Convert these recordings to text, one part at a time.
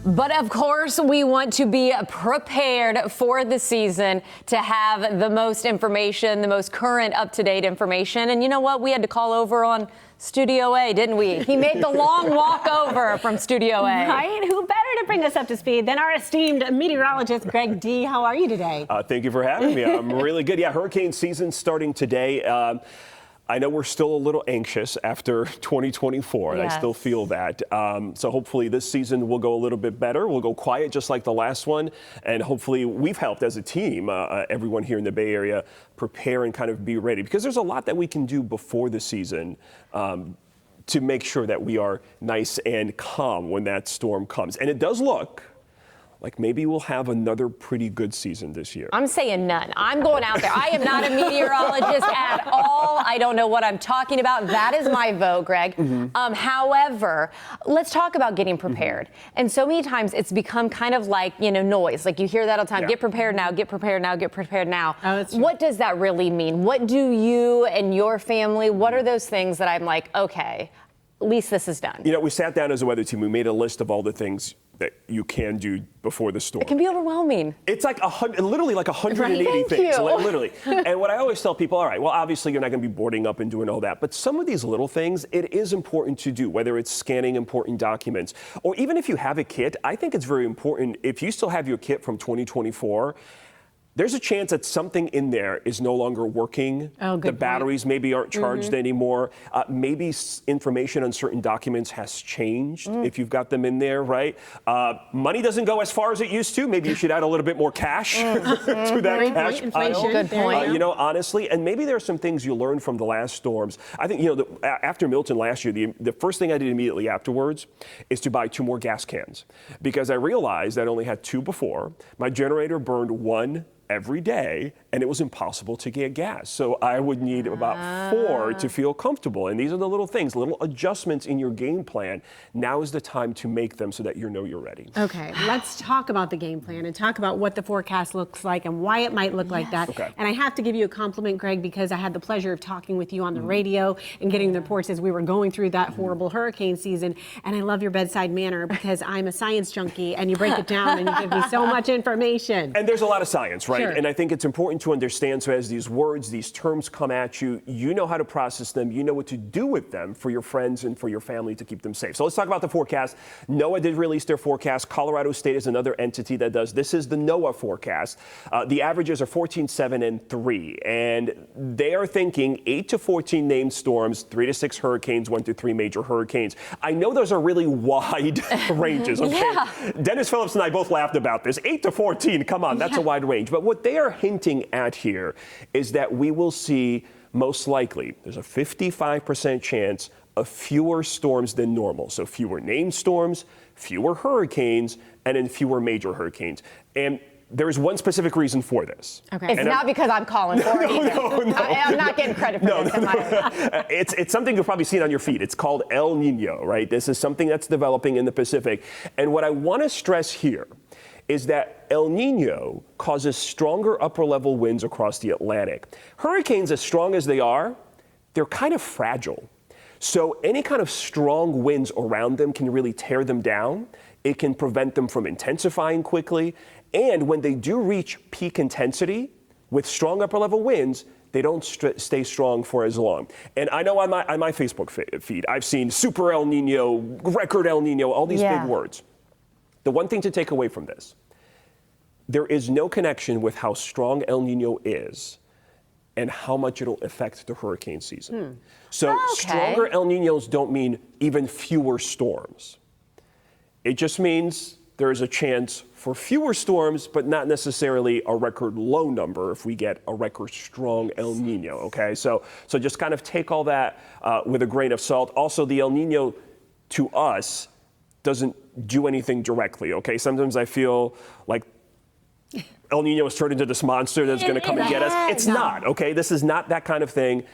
But of course, we want to be prepared for the season to have the most information, the most current, up-to-date information. And you know what? We had to call over on Studio A, didn't we? He made the long walk over from Studio A. Right? Who better to bring us up to speed than our esteemed meteorologist, Greg D. How are you today? Thank you for having me. I'm really good. Yeah, hurricane season starting today. I know we're still a little anxious after 2024, and Yes. I still feel that. So hopefully this season will go a little bit better. We'll go quiet just like the last one, and hopefully we've helped as a team, everyone here in the Bay Area, prepare and kind of be ready. Because there's a lot that we can do before the season to make sure that we are nice and calm when that storm comes. And it does look like maybe we'll have another pretty good season this year. I'm saying none. I'm going out there. I am not a meteorologist at all. I don't know what I'm talking about. That is my vote, Greg. However, let's talk about getting prepared. And so many times it's become kind of like, noise. Like you hear that all the time. Yeah. Get prepared now, get prepared now, get prepared now. Oh, that's true. What does that really mean? What do you and your family, what are those things that I'm like, okay, at least this is done? We sat down as a weather team. We made a list of all the things that you can do before the storm. It can be overwhelming. It's like literally like 180 Thank things, you. literally. And what I always tell people, all right, well, obviously you're not going to be boarding up and doing all that, but some of these little things, it is important to do, whether it's scanning important documents, or even if you have a kit, I think it's very important, if you still have your kit from 2024, there's a chance that something in there is no longer working. Oh, good The point. batteries maybe aren't charged anymore. Maybe information on certain documents has changed if you've got them in there, right? Money doesn't go as far as it used to. Maybe you should add a little bit more cash to that Great cash point. pile. Inflation. Good point. Honestly, and maybe there are some things you learned from the last storms. I think, after Milton last year, the first thing I did immediately afterwards is to buy 2 more gas cans because I realized I only had 2 before. My generator burned 1 every day, and it was impossible to get gas. So I would need about 4 to feel comfortable. And these are the little things, little adjustments in your game plan. Now is the time to make them so that you're ready. Okay, let's talk about the game plan and talk about what the forecast looks like and why it might look like that. Okay. And I have to give you a compliment, Greg, because I had the pleasure of talking with you on the radio and getting the reports as we were going through that horrible hurricane season. And I love your bedside manner because I'm a science junkie and you break it down and you give me so much information. And there's a lot of science, right? Sure. And I think it's important to understand, so as these words, these terms come at you, you know how to process them, you know what to do with them for your friends and for your family to keep them safe. So let's talk about the forecast. NOAA did release their forecast. Colorado State is another entity that does. This is the NOAA forecast. The averages are 14, 7, and 3. And they are thinking 8 to 14 named storms, 3 to 6 hurricanes, 1 to 3 major hurricanes. I know those are really wide ranges, okay? Yeah. Dennis Phillips and I both laughed about this. 8 to 14, come on, that's a wide range. But what they are hinting at here is that we will see, most likely, there's a 55% chance of fewer storms than normal. So fewer named storms, fewer hurricanes, and then fewer major hurricanes. And there is one specific reason for this. Okay. It's not because I'm calling for it either. I'm not getting credit for this. Am I? It's something you'll probably see on your feed. It's called El Nino, right? This is something that's developing in the Pacific. And what I want to stress here is that El Nino causes stronger upper level winds across the Atlantic. Hurricanes, as strong as they are, they're kind of fragile. So any kind of strong winds around them can really tear them down. It can prevent them from intensifying quickly. And when they do reach peak intensity with strong upper level winds, they don't stay strong for as long. And I know on my Facebook feed, I've seen super El Nino, record El Nino, all these big words. The one thing to take away from this, there is no connection with how strong El Nino is and how much it'll affect the hurricane season. So stronger El Ninos don't mean even fewer storms. It just means there is a chance for fewer storms, but not necessarily a record low number if we get a record strong El Nino, okay? So just kind of take all that with a grain of salt. Also, the El Nino to us doesn't do anything directly, okay? Sometimes I feel like El Nino has turned into this monster that's going to come and get us. It's not, okay? This is not that kind of thing.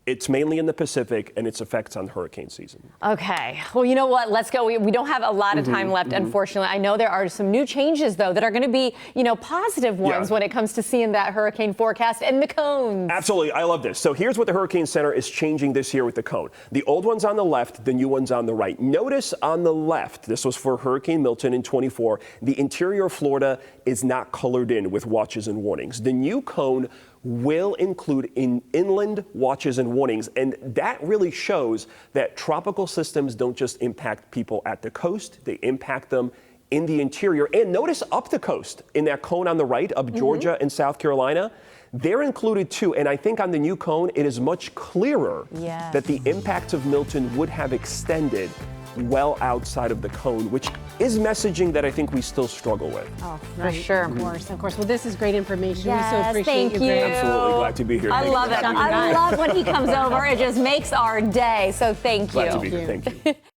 It's mainly in the Pacific and its effects on hurricane season. Okay. Well, you know what? Let's go. We don't have a lot of time left, unfortunately. I know there are some new changes, though, that are going to be, positive ones when it comes to seeing that hurricane forecast and the cones. Absolutely. I love this. So here's what the Hurricane Center is changing this year with the cone. The old one's on the left, the new one's on the right. Notice on the left, this was for Hurricane Milton in 24, the interior of Florida is not colored in with watches and warnings. The new cone will include inland watches and warnings, and that really shows that tropical systems don't just impact people at the coast, they impact them in the interior. And notice up the coast in that cone on the right, up Georgia and South Carolina, they're included too. And I think on the new cone, it is much clearer that the impacts of Milton would have extended well outside of the cone, which is messaging that I think we still struggle with. Oh, for sure. Of course. Well, this is great information. Yes, we so appreciate thank you. Absolutely glad to be here. I Thank love you. it. I love when he comes over. It just makes our day. So thank you. Glad to be here. Thank you.